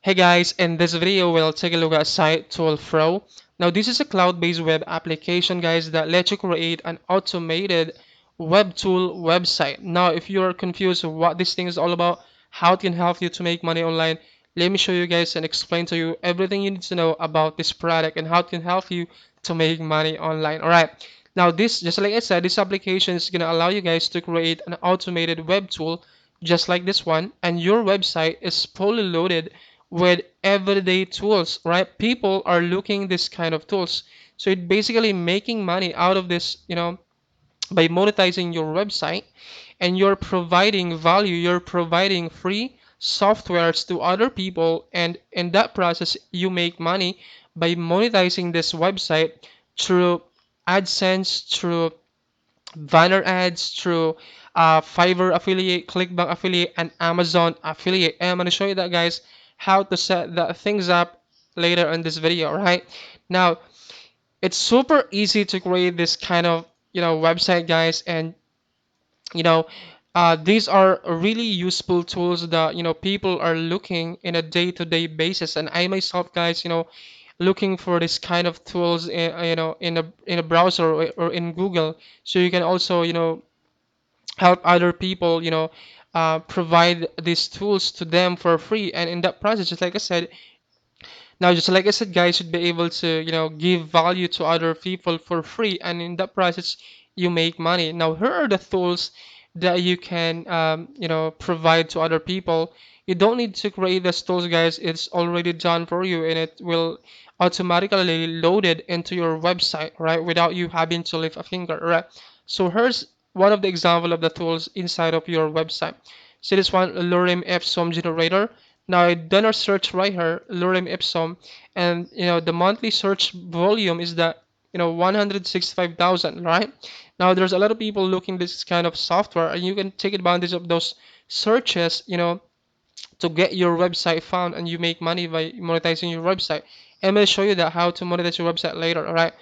Hey guys, in this video we'll take a look at SiteToolPro. Now this is a cloud-based web application guys that lets you create an automated web tool website. Now if you're confused what this thing is all about, how it can help you to make money online, let me show you guys and explain to you everything you need to know about this product and how it can help you to make money online. Alright, now this, just like I said, this application is going to allow you guys to create an automated web tool just like this one, and your website is fully loaded with everyday tools, right? People are looking this kind of tools. So it basically making money out of this, by monetizing your website, and you're providing value, you're providing free softwares to other people, and in that process you make money by monetizing this website through AdSense, through banner ads, through Fiverr affiliate, ClickBank affiliate, and Amazon affiliate. And I'm going to show you that, guys, how to set the things up later in this video, right? Now, it's super easy to create this kind of website, guys, and you know these are really useful tools that people are looking in a day-to-day basis, and I myself, guys, looking for this kind of tools in a browser, or in Google, so you can also help other people, provide these tools to them for free. And in that process, just like I said, guys, should be able to, give value to other people for free, and in that process, you make money. Now, here are the tools that you can, provide to other people. You don't need to create these tools, guys. It's already done for you, and it will automatically load it into your website, right, without you having to lift a finger, right? So here's one of the example of the tools inside of your website. See this one, lorem ipsum generator. Now I done a search right here, lorem ipsum, and the monthly search volume is that 165,000, right? Now there's a lot of people looking this kind of software, and you can take advantage of those searches, to get your website found, and you make money by monetizing your website. And I'm going to show you that how to monetize your website later. All right.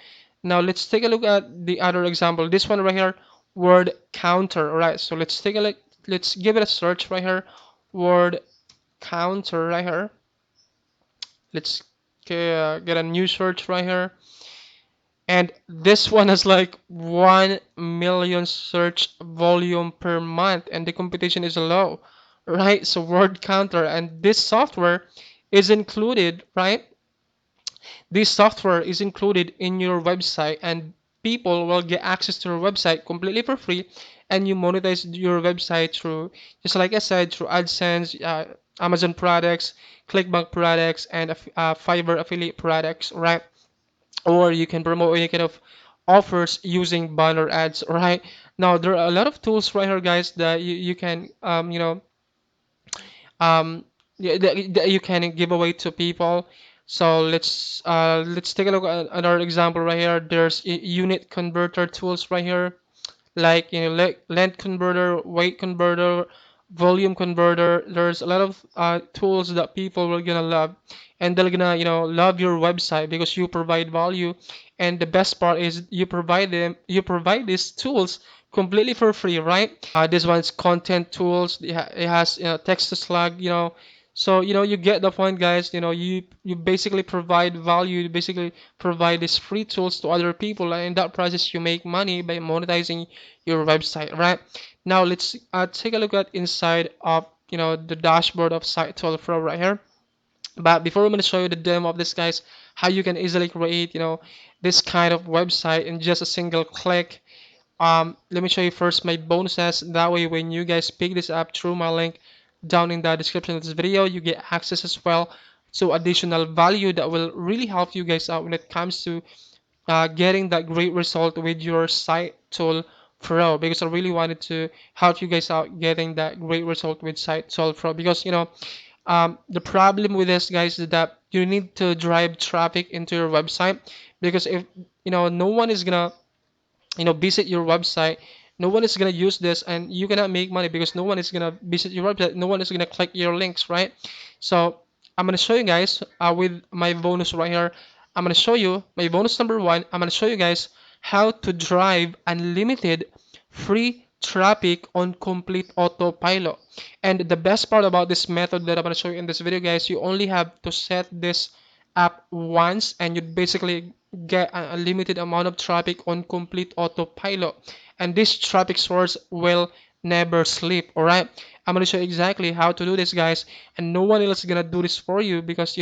Now let's take a look at the other example. This one right here, word counter. All right. So let's take a look. Let's give it a search right here. Word counter right here. Let's get a new search right here. And this one has like 1 million search volume per month, and the competition is low, right? So word counter, and this software is included, right? This software is included in your website, and people will get access to your website completely for free, and you monetize your website through, just like I said, through AdSense, Amazon products, ClickBank products, and Fiverr affiliate products, right? Or you can promote any kind of offers using banner ads, right? Now there are a lot of tools right here, guys, that you can um yeah, that you can give away to people. So let's take a look at another example right here. There's unit converter tools right here, like length converter, weight converter, volume converter. There's a lot of tools that people will gonna love, and they're gonna love your website because you provide value. And the best part is you provide these tools completely for free, right? This one's content tools. It has text to slug, so you get the point, guys. You basically provide value. You basically provide these free tools to other people, and in that process you make money by monetizing your website, right? Now let's take a look at inside of the dashboard of SiteToolPro right here. But before I'm going to show you the demo of this, guys, how you can easily create this kind of website in just a single click. Let me show you first my bonuses. That way, when you guys pick this up through my link down in the description of this video, you get access as well to additional value that will really help you guys out when it comes to getting that great result with your site tool pro, because I really wanted to help you guys out getting that great result with site tool pro, because the problem with this, guys, is that you need to drive traffic into your website, because if no one is gonna visit your website, no one is gonna use this, and you cannot make money because no one is gonna visit your website, no one is gonna click your links, right? So I'm gonna show you guys with my bonus right here. I'm gonna show you my bonus number one. I'm gonna show you guys how to drive unlimited free traffic on complete autopilot. And the best part about this method that I'm going to show you in this video, guys, you only have to set this up once and you basically get a limited amount of traffic on complete autopilot. And this traffic source will never sleep. All right, I'm going to show you exactly how to do this, guys, and no one else is going to do this for you, because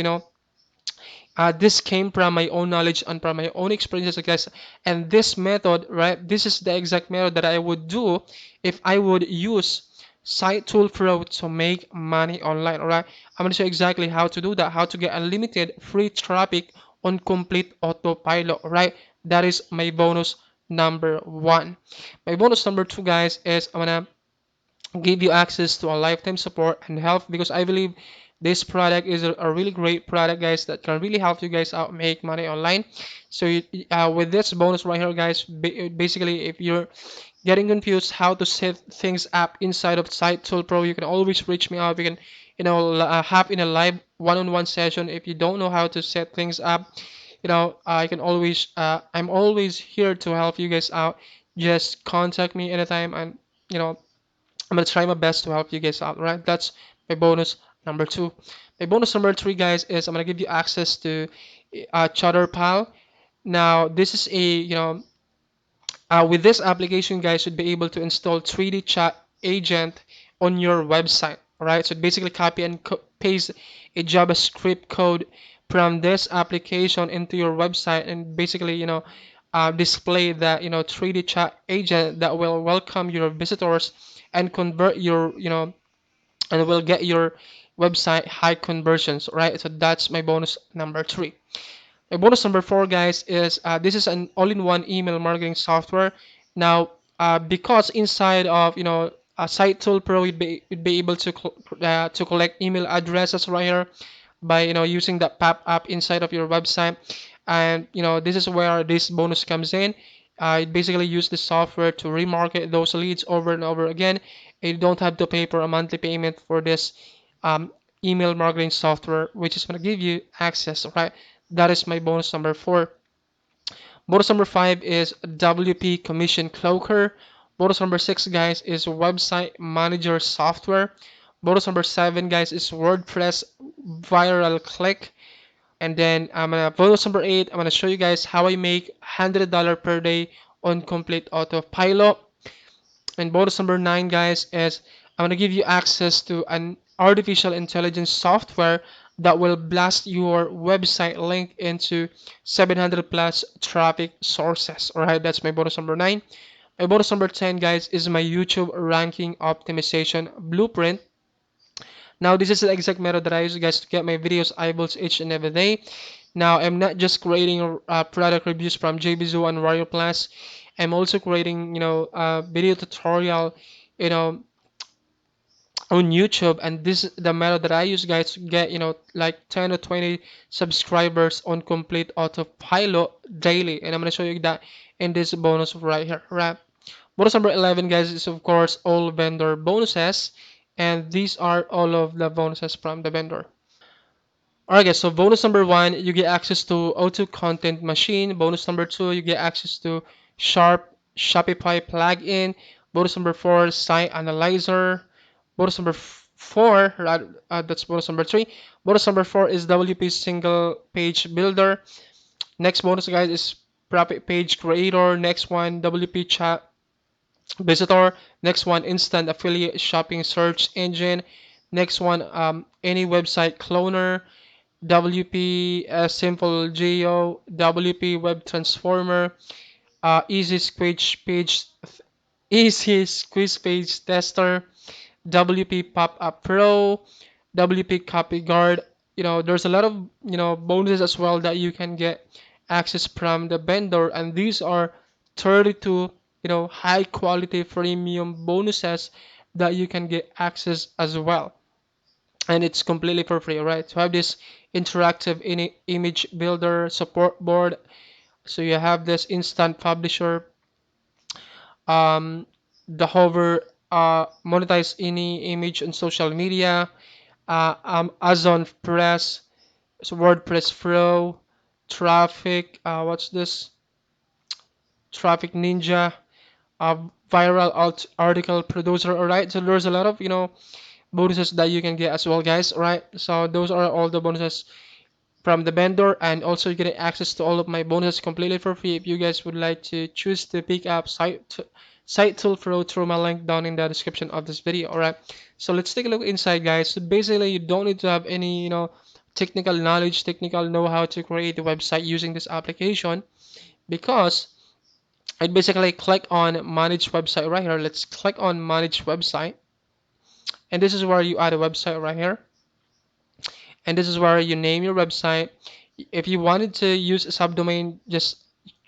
this came from my own knowledge and from my own experiences, guys. And this method, right, this is the exact method that I would do if I would use SiteToolPro to make money online. All right, I'm going to show you exactly how to do that, how to get unlimited free traffic on complete autopilot. All right, that is my bonus number one. My bonus number two, guys, is I'm gonna give you access to a lifetime support and help, because I believe this product is a really great product, guys, that can really help you guys out make money online. So with this bonus right here, guys, basically, if you're getting confused how to set things up inside of SiteTool Pro, you can always reach me out. We can, have in a live one-on-one session. If you don't know how to set things up, I can always, I'm always here to help you guys out. Just contact me anytime, and you know I'm gonna try my best to help you guys out, right? That's my bonus number two. My bonus number three, guys, is I'm gonna give you access to ChatterPal. Now, this is with this application, guys, you'd be able to install 3D chat agent on your website. All right, so basically copy and paste a JavaScript code from this application into your website, and basically, display that 3D chat agent that will welcome your visitors and convert and will get your website high conversions. Right, so that's my bonus number three. My bonus number four, guys, is this is an all-in-one email marketing software. Now, because inside of a SiteTool Pro, you'd be able to collect email addresses right here by using that pop-up inside of your website, and this is where this bonus comes in. I basically use the software to remarket those leads over and over again. You don't have to pay for a monthly payment for this um, email marketing software, which is going to give you access, right? That is my bonus number four. Bonus number five is WP Commission Cloaker. Bonus number six, guys, is Website Manager Software. Bonus number seven, guys, is WordPress Viral Click. And then bonus number eight, I'm gonna show you guys how I make $100 per day on complete autopilot. And bonus number nine, guys, is I'm gonna give you access to an artificial intelligence software that will blast your website link into 700 plus traffic sources. All right, that's my bonus number nine. My bonus number 10, guys, is my YouTube ranking optimization blueprint. Now, this is the exact method that I use, guys, to get my videos eyeballs each and every day. Now, I'm not just creating product reviews from JBZoo and Warrior Plus. I'm also creating, video tutorial, you know, on YouTube, and this is the method that I use, guys, to get, like 10 or 20 subscribers on complete autopilot daily. And I'm gonna show you that in this bonus right here, right? Bonus number 11, guys, is of course all vendor bonuses, and these are all of the bonuses from the vendor. Alright, guys, so bonus number one, you get access to auto content machine. Bonus number two, you get access to Sharp Shopify plugin. Bonus number four, site analyzer. Bonus number four, that's bonus number three. Bonus number four is WP single page builder. Next bonus, guys, is profit page creator. Next one, WP chat visitor. Next one, instant affiliate shopping search engine. Next one, any website cloner. WP simple geo. WP web transformer. Easy squeeze page. Easy squeeze page tester. WP pop-up pro. WP copy guard. There's a lot of bonuses as well that you can get access from the vendor, and these are 32 high quality premium bonuses that you can get access as well, and it's completely for free, right? To have this interactive image builder support board, so you have this instant publisher, um, the hover, monetize any image on social media, Amazon Press, so WordPress Pro, Traffic, what's this? Traffic Ninja, uh, viral article producer. All right, so there's a lot of bonuses that you can get as well, guys. All right, so those are all the bonuses from the vendor, and also you get access to all of my bonuses completely for free if you guys would like to choose to pick up SiteToolPro through my link down in the description of this video. All right, so let's take a look inside, guys. So basically you don't need to have any technical knowledge, technical know-how to create a website using this application, because I basically click on manage website right here. Let's click on manage website, and this is where you add a website right here, and this is where you name your website. If you wanted to use a subdomain, just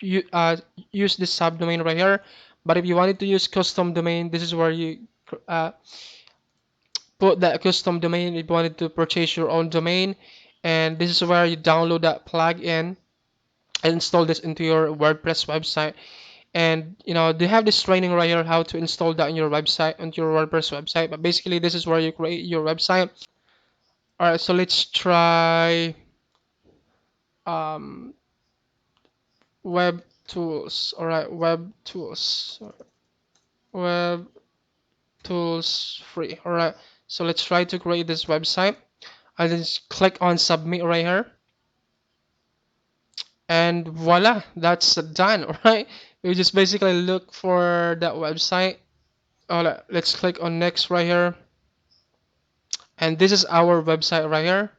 use this subdomain right here. But if you wanted to use custom domain, this is where you uh, put that custom domain. If you wanted to purchase your own domain, and this is where you download that plugin and install this into your WordPress website. And they have this training right here how to install that on your website, onto your WordPress website. But basically this is where you create your website. All right, so let's try um, web tools. All right, web tools free. All right, so let's try to create this website. I just click on submit right here, and voila, that's done. All right, we just basically look for that website. All right, let's click on next right here, and this is our website right here.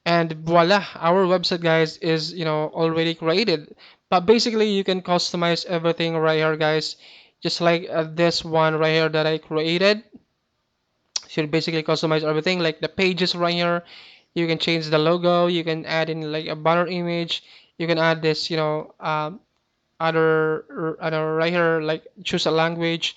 And voila, our website, guys, is already created. But basically you can customize everything right here, guys, just like this one right here that I created. So you basically customize everything, like the pages right here. You can change the logo, you can add in like a banner image, you can add this other right here, like choose a language.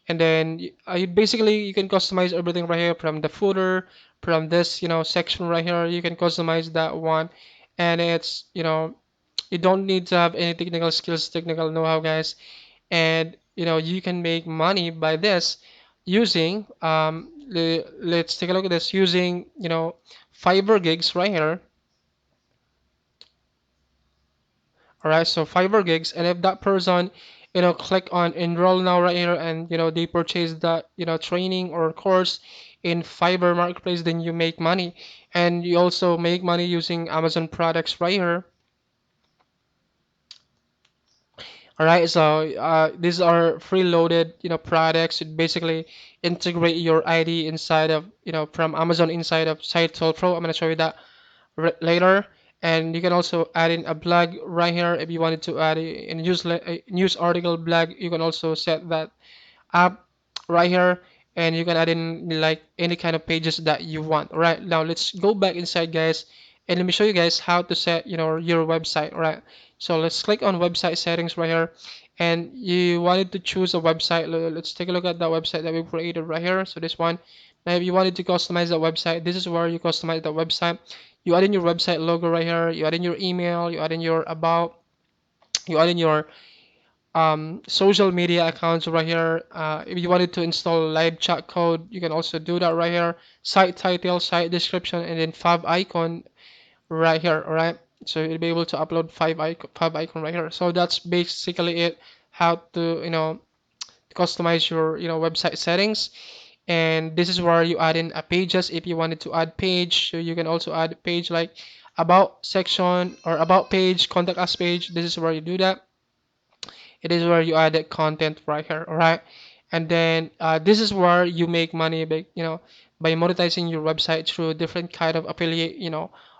And then basically you can customize everything right here, from the footer, from this section right here. You can customize that one, and it's you don't need to have any technical skills, technical know-how, guys. And you can make money by this using let's take a look at this, using Fiverr gigs right here. All right, so Fiverr gigs, and if that person click on enroll now right here, and they purchase that training or course in Fiverr marketplace, then you make money. And you also make money using Amazon products right here. All right, so these are free-loaded products. It basically integrate your ID inside of from Amazon inside of SiteToolPro. I'm gonna show you that later. And you can also add in a blog right here. If you wanted to add a news article blog, you can also set that up right here, and you can add in like any kind of pages that you want. All right, now let's go back inside, guys, and let me show you guys how to set your website. All right, so let's click on website settings right here, and you wanted to choose a website. Let's take a look at that website that we created right here. So this one. Now if you wanted to customize the website, this is where you customize the website. You add in your website logo right here, you add in your email, you add in your about, you add in your social media accounts right here. If you wanted to install live chat code, you can also do that right here. Site title, site description, and then five icon right here. All right, so you'll be able to upload five icon right here. So that's basically it. How to customize your website settings. And this is where you add in a pages. If you wanted to add page, so you can also add page like about section or about page, contact us page. This is where you do that. It is where you add the content right here. All right, and then this is where you make money by by monetizing your website through different kind of affiliate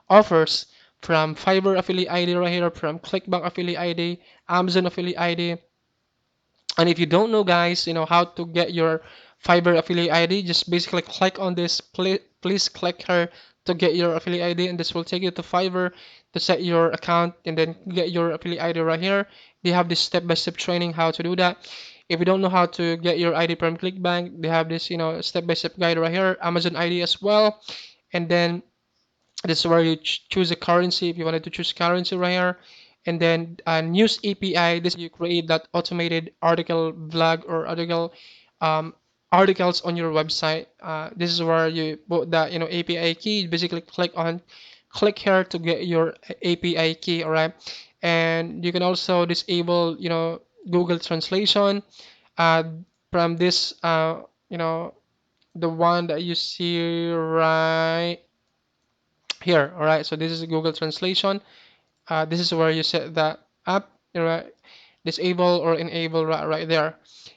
offers, from Fiverr affiliate ID right here, from Clickbank affiliate ID, Amazon affiliate ID. And if you don't know, guys, how to get your Fiverr affiliate ID, just basically click on this. Please click here to get your affiliate ID, and this will take you to Fiverr to set your account and then get your affiliate ID right here. They have this step-by-step training how to do that. If you don't know how to get your ID from Clickbank, they have this step-by-step guide right here. Amazon ID as well, and then this is where you choose a currency if you wanted to choose currency right here. And then news API, this you create that automated article blog or article um, articles on your website. This is where you put that API key. You basically click here to get your API key. All right, and you can also disable Google translation. uh, from this you know, the one that you see right here. All right, so this is Google Translation. This is where you set that up, right? Disable or enable right there.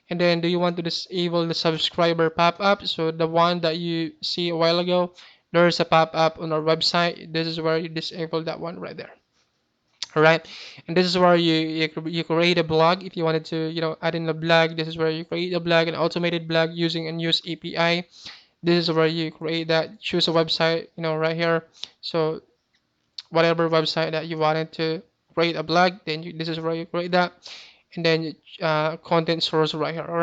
And then do you want to disable the subscriber pop-up? So the one that you see a while ago, there's a pop-up on our website. This is where you disable that one right there. All right, and this is where you create a blog if you wanted to, you know, add in a blog. This is where you create a blog, an automated blog using a news API. This is where you create that. Choose a website, you know, right here. So whatever website that you wanted to create a blog, then this is where you create that, and then content source right here. All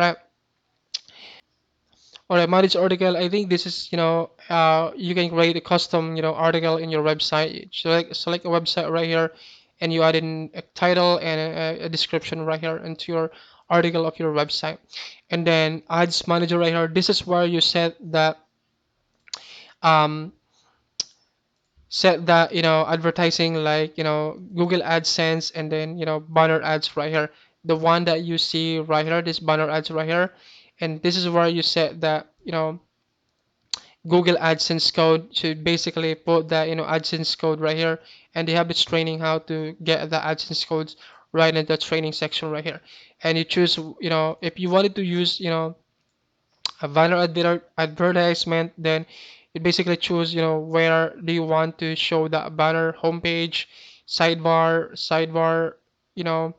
right, manage article. I think this is, you know, you can create a custom, you know, article in your website. Select a website right here, and you add in a title and a description right here into your article of your website. And then ads manager right here. This is where you um, set that, you know, advertising, like, you know, Google AdSense, and then, you know, banner ads right here. The one that you see right here, this banner ads right here. And this is where you set that, you know, Google AdSense code. Should basically put that, you know, AdSense code right here, and they have this training how to get the AdSense codes right in the training section right here. And you choose, you know, if you wanted to use, you know, a banner advertisement, then you basically choose, you know, where do you want to show that banner: homepage, sidebar, you know,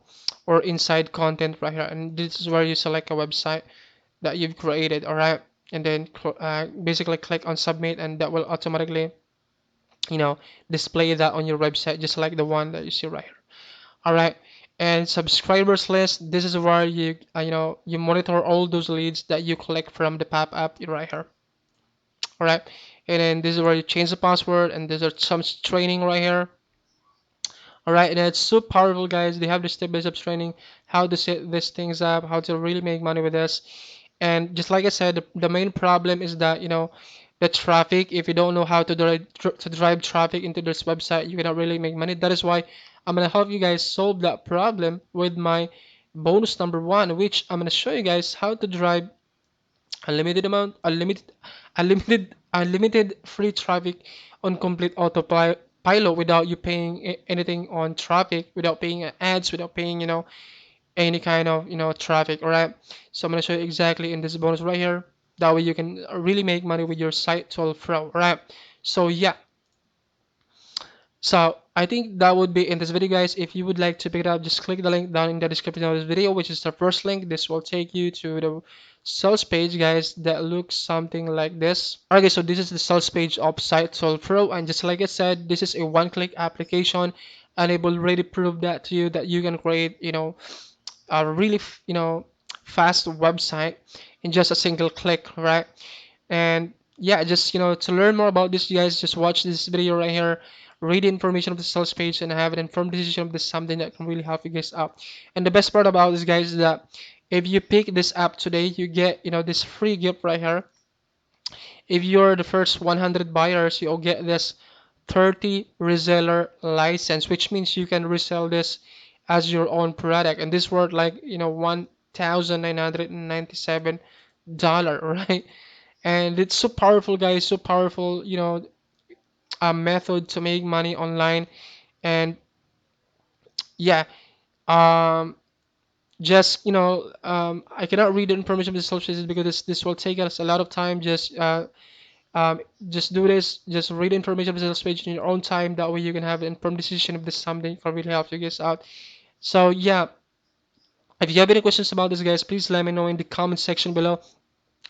or inside content right here. And this is where you select a website that you've created. All right, and then basically click on submit, and that will automatically, you know, display that on your website, just like the one that you see right here. All right, and subscribers list. This is where you you know, you monitor all those leads that you collect from the pop-up right here. All right, and then this is where you change the password, and there's some training right here. All right, and it's so powerful, guys. They have the step-by-step training, how to set these things up, how to really make money with this. And just like I said, the main problem is that, you know, the traffic. If you don't know how to drive traffic into this website, you cannot really make money. That is why I'm gonna help you guys solve that problem with my bonus number one, which I'm gonna show you guys how to drive unlimited free traffic on complete autopilot without you paying anything on traffic, without paying ads, without paying, you know, any kind of, you know, traffic. All right, so I'm going to show you exactly in this bonus right here. That way you can really make money with your SiteToolPro. All right, so yeah, so I think that would be in this video, guys. If you would like to pick it up, just click the link down in the description of this video, which is the first link. This will take you to the sales page, guys, that looks something like this. Okay, so this is the sales page of SiteToolPro, and just like I said, this is a one-click application, and it will already prove that to you that you can create, you know, a really, you know, fast website in just a single click, right? And yeah, just, you know, to learn more about this, you guys just watch this video right here, read the information of the sales page, and have an informed decision if this is something that can really help you guys out. And the best part about this, guys, is that if you pick this app today, you get, you know, this free gift right here. If you're the first 100 buyers, you'll get this 30 reseller license, which means you can resell this as your own product. And this worth like, you know, $1,997, right? And it's so powerful, guys, so powerful, you know, a method to make money online. And yeah, um, just, you know, I cannot read the information of the sales because this will take us a lot of time. Um, just do this. Just read the information of the sales page in your own time. That way you can have an informed decision if this is something can really help you guys out. So yeah, if you have any questions about this, guys, please let me know in the comment section below.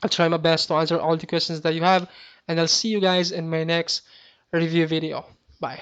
I'll try my best to answer all the questions that you have, and I'll see you guys in my next review video. Bye.